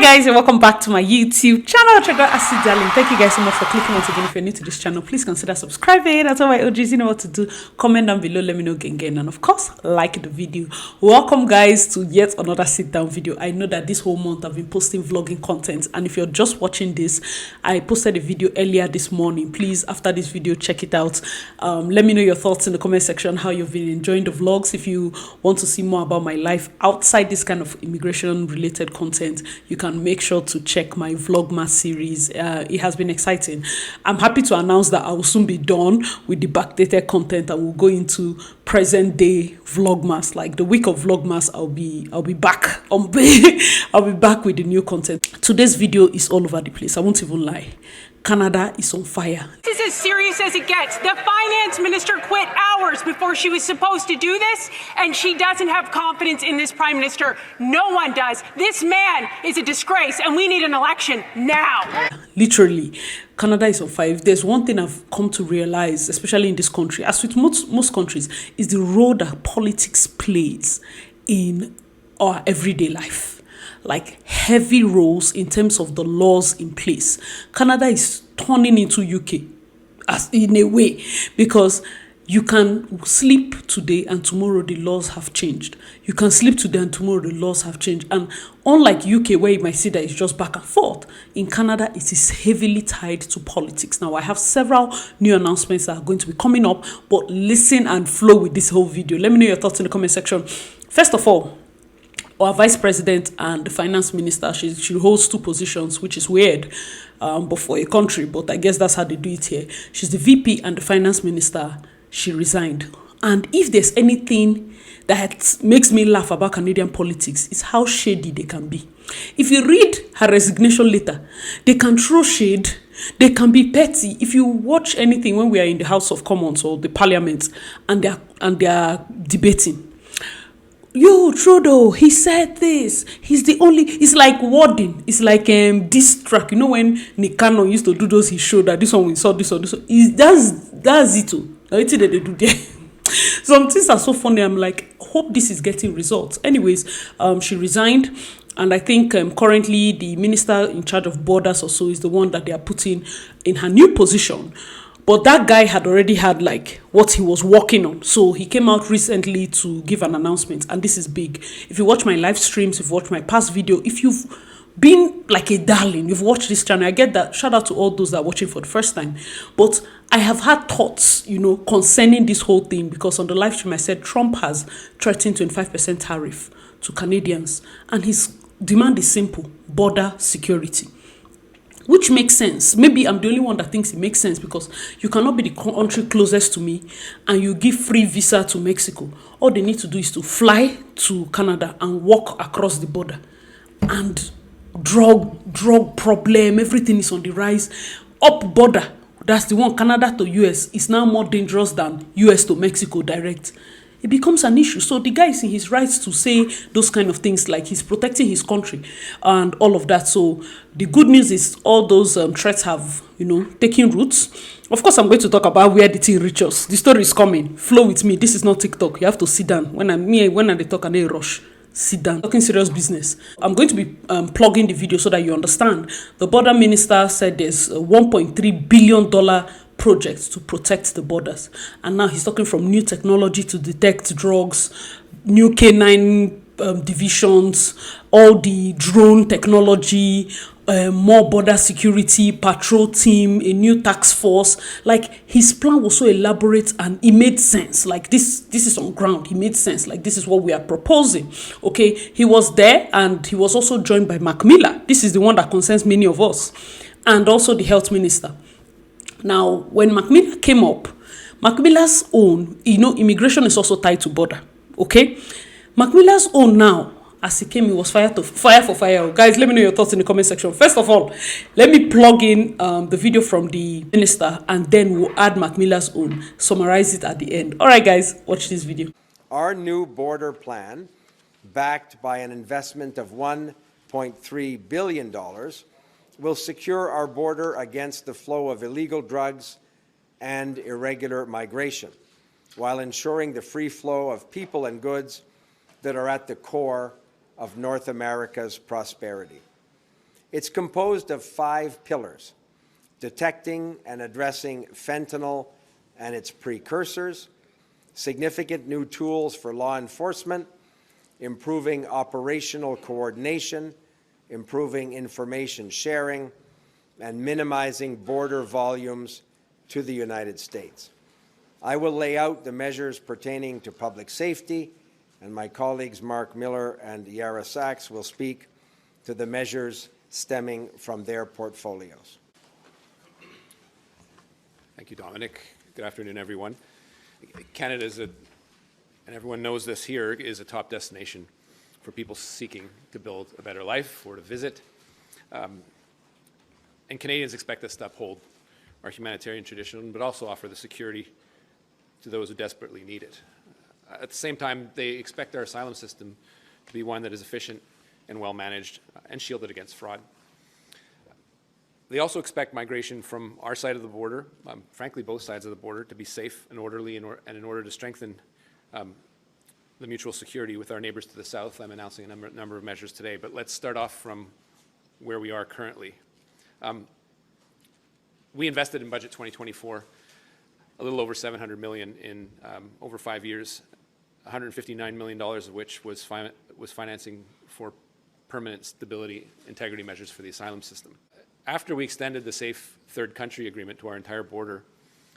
Guys, and welcome back to my YouTube channel. Asylum. Thank you guys so much for clicking once again. If you're new to this channel, please consider subscribing. That's all my OGs, you know what to do. Comment down below, let me know again, and of course like the video. Welcome guys to yet another sit down video. I know that this whole month I've been posting vlogging content, and if you're just watching this, I posted a video earlier this morning. Please, after this video, check it out. Let me know your thoughts in the comment section, how you've been enjoying the vlogs. If you want to see more about my life outside this kind of immigration related content, you can make sure to check my vlogmas series. It has been exciting. I'm happy to announce that I will soon be done with the backdated content and we'll go into present day vlogmas. Like the week of vlogmas, I'll be back on I'll be back with the new content. Today's video is all over the place. I won't even lie. Canada is on fire. This is as serious as it gets. The finance minister quit hours before she was supposed to do this, and she doesn't have confidence in this prime minister. No one does. This man is a disgrace, and we need an election now. Literally, Canada is on fire. If there's one thing I've come to realize, especially in this country, as with most countries, is the role that politics plays in our everyday life. Like heavy roles in terms of the laws in place. Canada is turning into UK as in a way, because you can sleep today and tomorrow the laws have changed. You can sleep today and tomorrow the laws have changed. And unlike UK, where you might see that it's just back and forth, in Canada it is heavily tied to politics. Now I have several new announcements that are going to be coming up, but listen and flow with this whole video. Let me know your thoughts in the comment section. First of all, our vice president and the finance minister, she holds two positions, which is weird but for a country, but I guess that's how they do it here. She's the VP and the finance minister. She resigned. And if there's anything that makes me laugh about Canadian politics, it's how shady they can be. If you read her resignation letter, they can throw shade, they can be petty. If you watch anything when we are in the House of Commons or the Parliament and they are debating, yo, Trudeau, he said this. He's the only. It's like wording. It's like this track. You know when Nick Cannon used to do those, he showed that this one we saw this or this one. That's it too. That's it that they do there. Some things are so funny. I'm like, hope this is getting results. Anyways, she resigned. And I think currently the minister in charge of borders or so is the one that they are putting in her new position. But that guy had already had like what he was working on. So he came out recently to give an announcement. And this is big. If you watch my live streams, if you watch my past video, if you've been like a darling, you've watched this channel, I get that. Shout out to all those that are watching for the first time. But I have had thoughts, concerning this whole thing, because on the live stream I said Trump has threatened 25% tariff to Canadians. And his demand is simple: border security. Which makes sense. Maybe I'm the only one that thinks it makes sense, because you cannot be the country closest to me and you give free visa to Mexico. All they need to do is to fly to Canada and walk across the border. And drug problem, everything is on the rise. Up border, that's the one, Canada to US, is now more dangerous than US to Mexico direct. It becomes an issue. So the guy is in his rights to say those kind of things, like he's protecting his country and all of that. So the good news is all those threats have, taken roots. Of course, I'm going to talk about where the thing reaches. The story is coming. Flow with me. This is not TikTok. You have to sit down. When I talk and they rush, sit down. Talking serious business. I'm going to be plugging the video so that you understand. The border minister said there's a $1.3 billion projects to protect the borders, and now he's talking from new technology to detect drugs, new K9 divisions, all the drone technology, more border security, patrol team, a new task force. Like, his plan was so elaborate and it made sense. Like, this is on ground. He made sense. Like, this is what we are proposing. Okay, he was there, and he was also joined by Mark Miller. This is the one that concerns many of us, and also the health minister. Now, when Macmillan came up, Macmillan's own, immigration is also tied to border, okay? Macmillan's own now, as he came, he was fire for fire. Guys, let me know your thoughts in the comment section. First of all, let me plug in the video from the minister, and then we'll add Macmillan's own, summarize it at the end. All right, guys, watch this video. Our new border plan, backed by an investment of $1.3 billion, will secure our border against the flow of illegal drugs and irregular migration, while ensuring the free flow of people and goods that are at the core of North America's prosperity. It's composed of 5 pillars: detecting and addressing fentanyl and its precursors, significant new tools for law enforcement, improving operational coordination, improving information sharing, and minimizing border volumes to the United States. I will lay out the measures pertaining to public safety, and my colleagues Mark Miller and Yara Sachs will speak to the measures stemming from their portfolios. Thank you, Dominic. Good afternoon, everyone. Canada is and everyone knows this here, is a top destination for people seeking to build a better life or to visit. And Canadians expect us to uphold our humanitarian tradition, but also offer the security to those who desperately need it. At the same time, they expect our asylum system to be one that is efficient and well managed and shielded against fraud. They also expect migration from our side of the border, frankly both sides of the border, to be safe and orderly, and in order to strengthen the mutual security with our neighbours to the south. I'm announcing a number of measures today, but let's start off from where we are currently. We invested in Budget 2024 a little over $700 million in over 5 years, $159 million of which was financing for permanent stability integrity measures for the asylum system. After we extended the Safe Third Country Agreement to our entire border,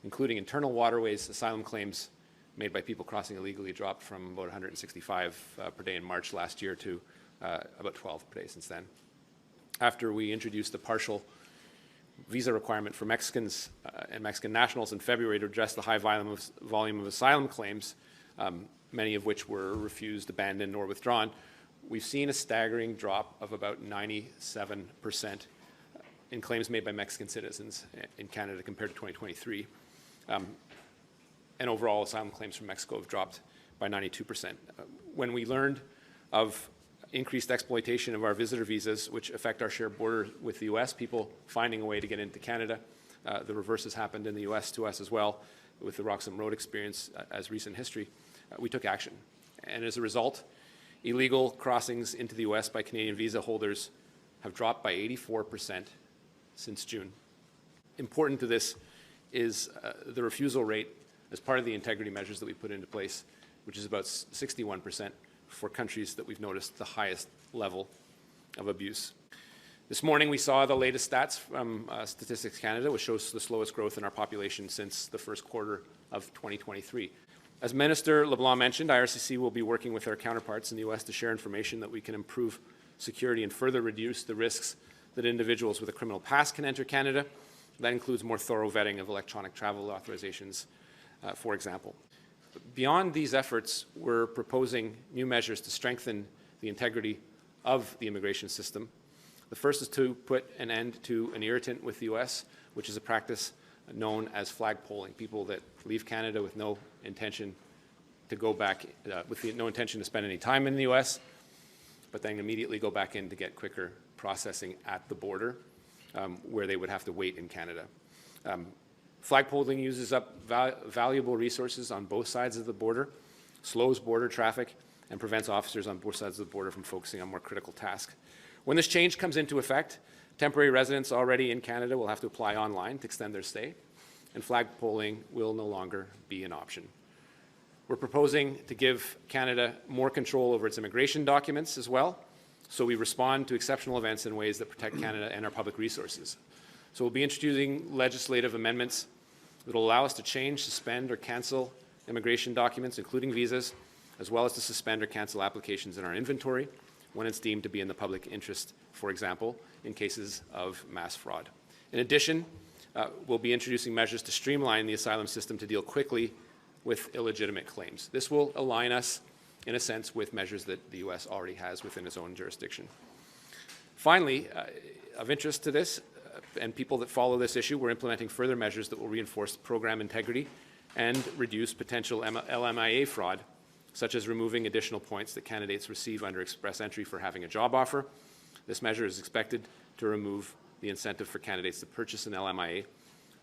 including internal waterways, asylum claims made by people crossing illegally dropped from about 165 per day in March last year to about 12 per day since then. After we introduced the partial visa requirement for Mexicans and Mexican nationals in February to address the high volume of asylum claims, many of which were refused, abandoned, or withdrawn, we've seen a staggering drop of about 97% in claims made by Mexican citizens in Canada compared to 2023. And overall, asylum claims from Mexico have dropped by 92%. When we learned of increased exploitation of our visitor visas, which affect our shared border with the U.S., people finding a way to get into Canada. The reverse has happened in the U.S. to us as well, with the Roxham Road experience as recent history. We took action. And as a result, illegal crossings into the U.S. by Canadian visa holders have dropped by 84% since June. Important to this is the refusal rate as part of the integrity measures that we put into place, which is about 61%. For countries that we've noticed the highest level of abuse. This morning we saw the latest stats from Statistics Canada, which shows the slowest growth in our population since the first quarter of 2023. As Minister LeBlanc mentioned, IRCC will be working with our counterparts in the U.S. to share information that we can improve security and further reduce the risks that individuals with a criminal past can enter Canada. That includes more thorough vetting of electronic travel authorizations, for example. Beyond these efforts, we're proposing new measures to strengthen the integrity of the immigration system. The first is to put an end to an irritant with the U.S., which is a practice known as flagpoling, people that leave Canada with no intention to go back, no intention to spend any time in the U.S., but then immediately go back in to get quicker processing at the border, where they would have to wait in Canada. Flagpoling uses up valuable resources on both sides of the border, slows border traffic, and prevents officers on both sides of the border from focusing on more critical tasks. When this change comes into effect, temporary residents already in Canada will have to apply online to extend their stay, and flagpoling will no longer be an option. We're proposing to give Canada more control over its immigration documents as well, so we respond to exceptional events in ways that protect Canada and our public resources. So we'll be introducing legislative amendments that will allow us to change, suspend, or cancel immigration documents, including visas, as well as to suspend or cancel applications in our inventory when it's deemed to be in the public interest, for example, in cases of mass fraud. In addition, we'll be introducing measures to streamline the asylum system to deal quickly with illegitimate claims. This will align us, in a sense, with measures that the U.S. already has within its own jurisdiction. Finally, of interest to this, and people that follow this issue, we're implementing further measures that will reinforce program integrity and reduce potential LMIA fraud, such as removing additional points that candidates receive under express entry for having a job offer. This measure is expected to remove the incentive for candidates to purchase an LMIA,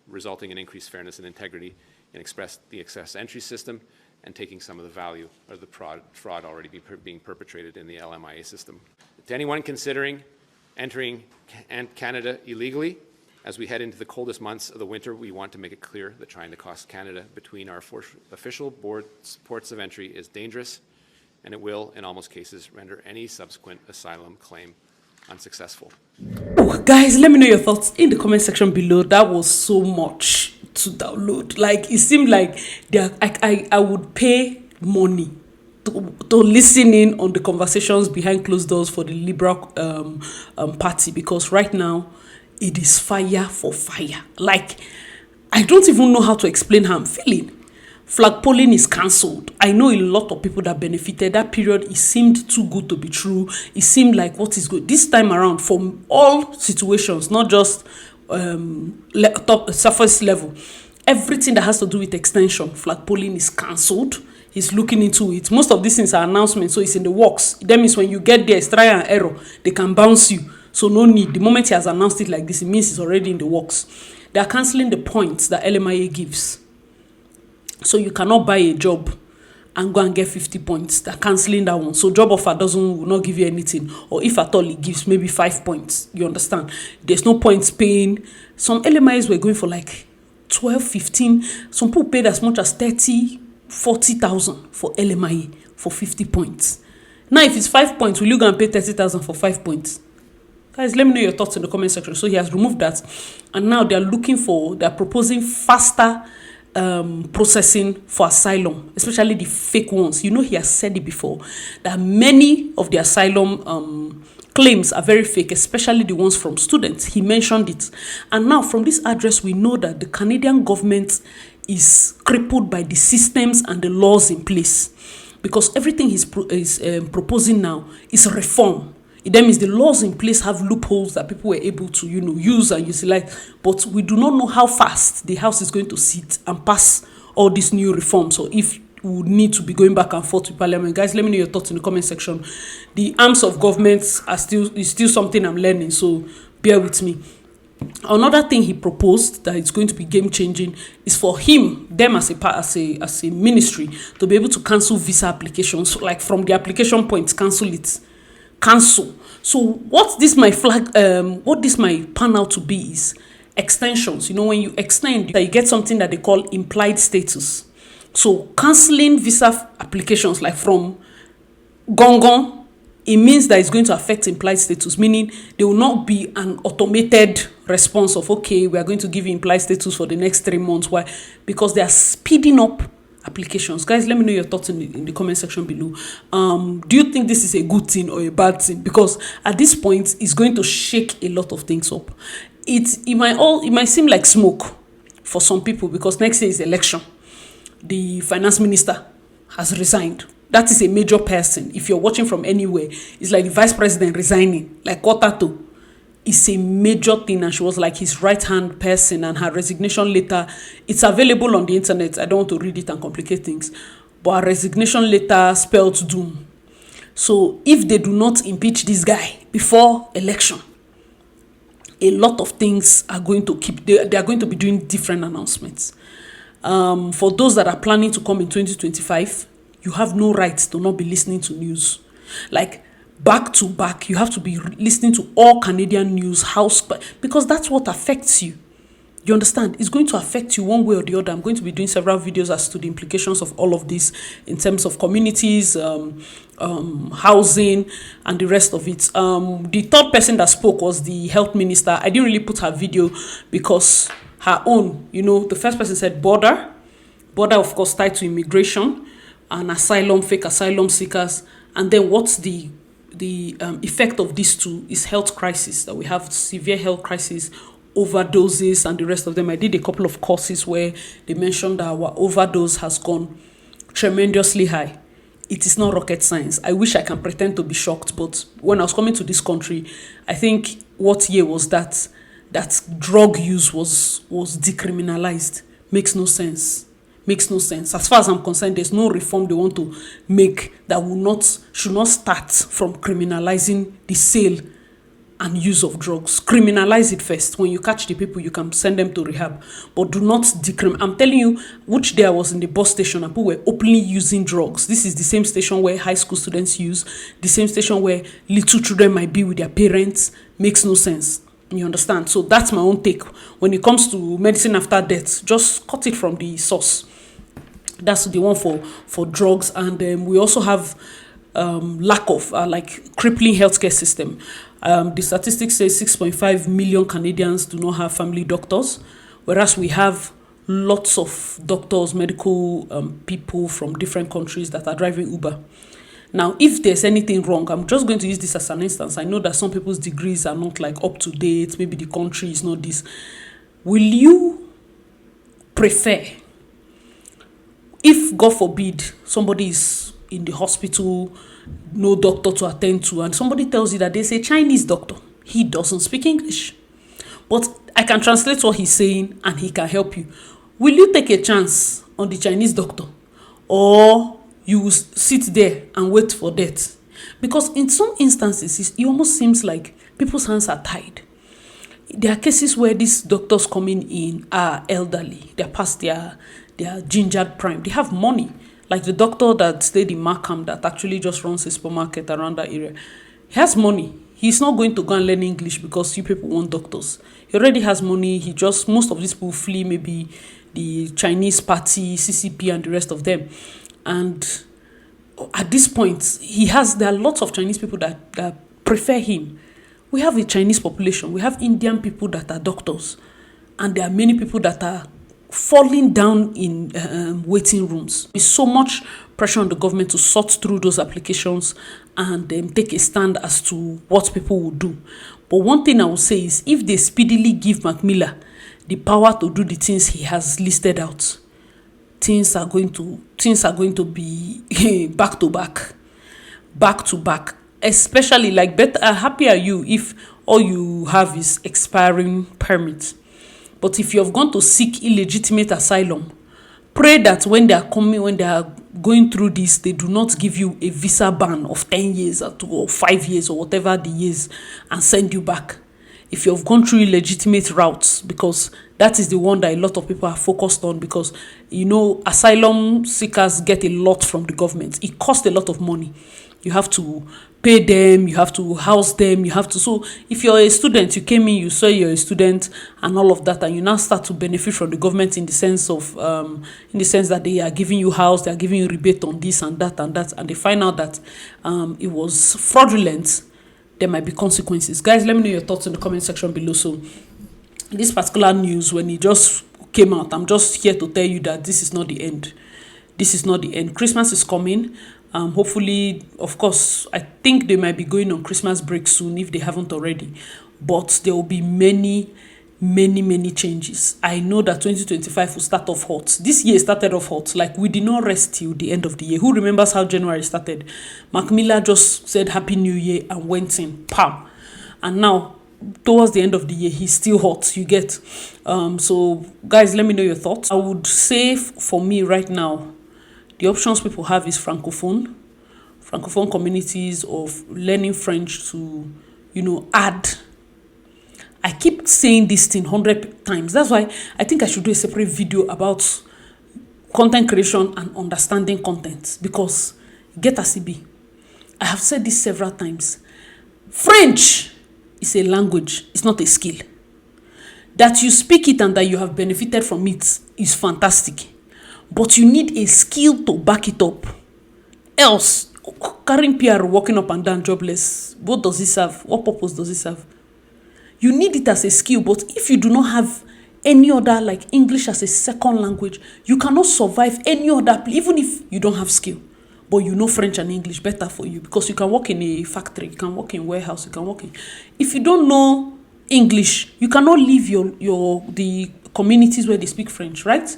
resulting in increased fairness and integrity in the express entry system and taking some of the value of the fraud already being perpetrated in the LMIA system. To anyone considering entering Canada illegally. As we head into the coldest months of the winter, we want to make it clear that trying to cross Canada between our official ports of entry is dangerous, and it will, in almost cases, render any subsequent asylum claim unsuccessful. Oh, guys, let me know your thoughts in the comment section below. That was so much to download. Like, it seemed like I would pay money to listen in on the conversations behind closed doors for the Liberal Party, because right now it is fire for fire. Like, I don't even know how to explain how I'm feeling. Flagpoling is cancelled. I know a lot of people that benefited. That period, it seemed too good to be true. It seemed like what is good. This time around, from all situations, not just top surface level, everything that has to do with extension, Flagpoling is cancelled. He's looking into it. Most of these things are announcements, so it's in the works. That means when you get there, it's trial and error. They can bounce you. So no need. The moment he has announced it like this, it means it's already in the works. They are cancelling the points that LMIA gives. So you cannot buy a job and go and get 50 points. They're cancelling that one. So job offer will not give you anything. Or if at all, it gives maybe 5 points. You understand? There's no points paying. Some LMIAs were going for like 12, 15. Some people paid as much as 30, 40,000 for LMIA for 50 points. Now, if it's 5 points, will you go and pay 30,000 for 5 points? Guys, let me know your thoughts in the comment section. So he has removed that. And now they're proposing faster processing for asylum, especially the fake ones. You know, he has said it before that many of the asylum claims are very fake, especially the ones from students. He mentioned it. And now from this address, we know that the Canadian government is crippled by the systems and the laws in place, because everything he's proposing now is reform. That means the laws in place have loopholes that people were able to, use and utilize. But we do not know how fast the House is going to sit and pass all these new reforms, or if we would need to be going back and forth with Parliament. Guys, let me know your thoughts in the comment section. The arms of government is still something I'm learning, so bear with me. Another thing he proposed that is going to be game-changing is for them as a ministry to be able to cancel visa applications, like from the application point, cancel. So what this might pan out to be is extensions. When you extend, you get something that they call implied status. So canceling visa applications like from Gong, it means that it's going to affect implied status, meaning there will not be an automated response of, okay, we are going to give you implied status for the next 3 months. Why? Because they are speeding up applications. Guys, let me know your thoughts in the comment section below. Do you think this is a good thing or a bad thing? Because at this point, it's going to shake a lot of things up. It might seem like smoke for some people, because next year is election. The finance minister has resigned. That is a major person. If you're watching from anywhere, it's like the vice president resigning, like Kotato. It's a major thing, and she was like his right-hand person, and her resignation letter, it's available on the internet. I don't want to read it and complicate things, but her resignation letter spelled doom. So if they do not impeach this guy before election, a lot of things are going to they are going to be doing different announcements. For those that are planning to come in 2025, you have no right to not be listening to news. Like, back to back, you have to be listening to all Canadian news, because that's what affects you. You understand? It's going to affect you one way or the other. I'm going to be doing several videos as to the implications of all of this in terms of communities, housing, and the rest of it. The third person that spoke was the health minister. I didn't really put her video because her own, the first person said border, of course, tied to immigration and asylum, fake asylum seekers. And then what's the effect of these two is health crisis, that we have severe health crisis, overdoses, and the rest of them. I did a couple of courses where they mentioned that our overdose has gone tremendously high. It is not rocket science. I wish I can pretend to be shocked, but when I was coming to this country, I think what year was that drug use was decriminalized. Makes no sense. As far as I'm concerned, there's no reform they want to make that should not start from criminalizing the sale and use of drugs. Criminalize it first. When you catch the people, you can send them to rehab. But do not decriminalize. I'm telling you, which day I was in the bus station and people were openly using drugs. This is the same station where high school students use, the same station where little children might be with their parents. Makes no sense. You understand? So that's my own take. When it comes to medicine after death, just cut it from the source. That's the one for drugs. And we also have lack of like crippling healthcare system. The statistics say 6.5 million Canadians do not have family doctors, whereas we have lots of doctors, medical people from different countries that are driving Uber. Now, if there's anything wrong, I'm just going to use this as an instance. I know that some people's degrees are not like up to date. Maybe the country is not this. Will you prefer, if God forbid somebody is in the hospital, no doctor to attend to, and somebody tells you that there's a Chinese doctor, he doesn't speak English, but I can translate what he's saying and he can help you. Will you take a chance on the Chinese doctor, or you will sit there and wait for death? Because in some instances, it almost seems like people's hands are tied. There are cases where these doctors coming in are elderly. They're past their gingered prime. They have money. Like the doctor that stayed in Markham that actually just runs a supermarket around that area. He has money. He's not going to go and learn English because you people want doctors. He already has money. Most of these people flee maybe the Chinese party, CCP and the rest of them. And at this point, there are lots of Chinese people that prefer him. We have a Chinese population. We have Indian people that are doctors. And there are many people that are falling down in waiting rooms. There's so much pressure on the government to sort through those applications and take a stand as to what people will do. But one thing I will say is, if they speedily give Mac Miller the power to do the things he has listed out, things are going to be back to back. Especially like happy are you if all you have is expiring permits. But if you have gone to seek illegitimate asylum, pray that when they are going through this, they do not give you a visa ban of 10 years or 5 years or whatever the years and send you back. If you have gone through illegitimate routes, because that is the one that a lot of people are focused on, because, asylum seekers get a lot from the government. It costs a lot of money. You have to pay them, you have to house them, so if you're a student, you came in, you saw you're a student and all of that, and you now start to benefit from the government in the sense that they are giving you house, they are giving you rebate on this and that, and they find out that it was fraudulent, there might be consequences. Guys, let me know your thoughts in the comment section below. So this particular news, when it just came out, I'm just here to tell you that this is not the end. This is not the end. Christmas is coming. Hopefully, of course, I think they might be going on Christmas break soon if they haven't already. But there will be many changes. I know that 2025 will start off hot. This year started off hot. Like, we did not rest till the end of the year. Who remembers how January started? Mac Miller just said Happy New Year and went in. Pam. And now, towards the end of the year, he's still hot. You get. So, guys, let me know your thoughts. I would say for me right now, the options people have is francophone communities of learning French to, add. I keep saying this thing 100 times. That's why I think I should do a separate video about content creation and understanding content, because get a CB. I have said this several times. French is a language. It's not a skill. That you speak it and that you have benefited from it is fantastic. But you need a skill to back it up. Else, carrying PR, walking up and down jobless, what does it serve? What purpose does it serve? You need it as a skill, but if you do not have any other, like English as a second language, you cannot survive any other, even if you don't have skill. But you know French and English, better for you, because you can work in a factory, you can work in a warehouse, you can work in... If you don't know English, you cannot leave the communities where they speak French, right?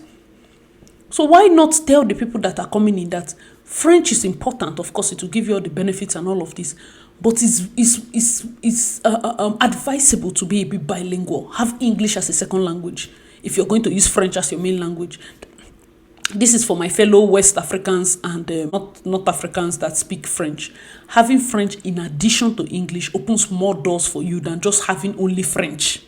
So why not tell the people that are coming in that French is important? Of course, it will give you all the benefits and all of this, but it's advisable to be a bit bilingual. Have English as a second language if you're going to use French as your main language. this is for my fellow West Africans and North Africans that speak French. Having French in addition to English opens more doors for you than just having only French.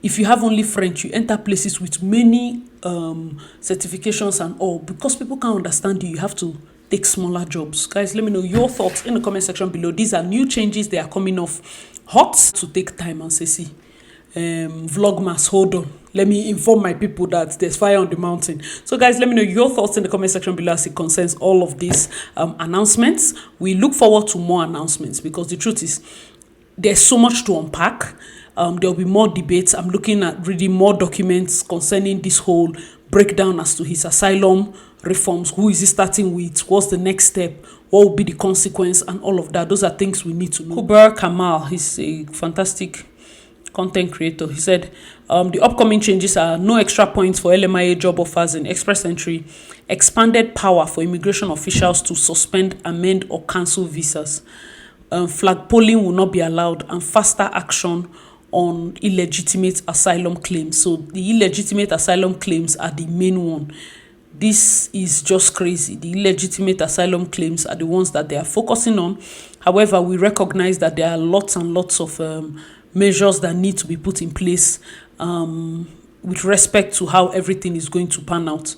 If you have only French, you enter places with many certifications and all. Because people can't understand you, you have to take smaller jobs. Guys, let me know your thoughts in the comment section below. These are new changes. They are coming off hot. To take time and say, see, Vlogmas, hold on. Let me inform my people that there's fire on the mountain. So guys, let me know your thoughts in the comment section below as it concerns all of these announcements. We look forward to more announcements because the truth is there's so much to unpack. There'll be more debates. I'm looking at reading more documents concerning this whole breakdown as to his asylum reforms. Who is he starting with? What's the next step? What will be the consequence and all of that? Those are things we need to know. Kuber Kamal, he's a fantastic content creator. He said the upcoming changes are no extra points for LMIA job offers in express entry, expanded power for immigration officials to suspend, amend or cancel visas, flagpoling will not be allowed, and faster action on illegitimate asylum claims. So the illegitimate asylum claims are the main one. This is just crazy. The illegitimate asylum claims are the ones that they are focusing on. However, we recognize that there are lots and lots of measures that need to be put in place with respect to how everything is going to pan out.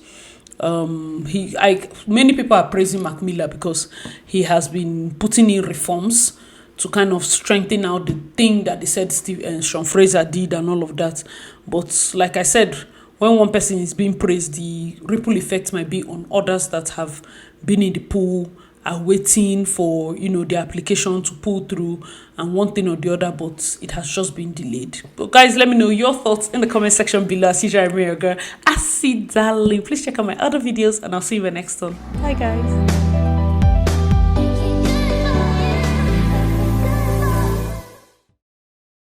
Many people are praising Mac Miller because he has been putting in reforms to kind of strengthen out the thing that they said Steve and Sean Fraser did and all of that. But like I said, when one person is being praised, the ripple effect might be on others that have been in the pool, are waiting for, the application to pull through and one thing or the other, but it has just been delayed. But guys, let me know your thoughts in the comment section below. As usual, I'm your girl, Asylum. Please check out my other videos and I'll see you in the next one. Bye guys.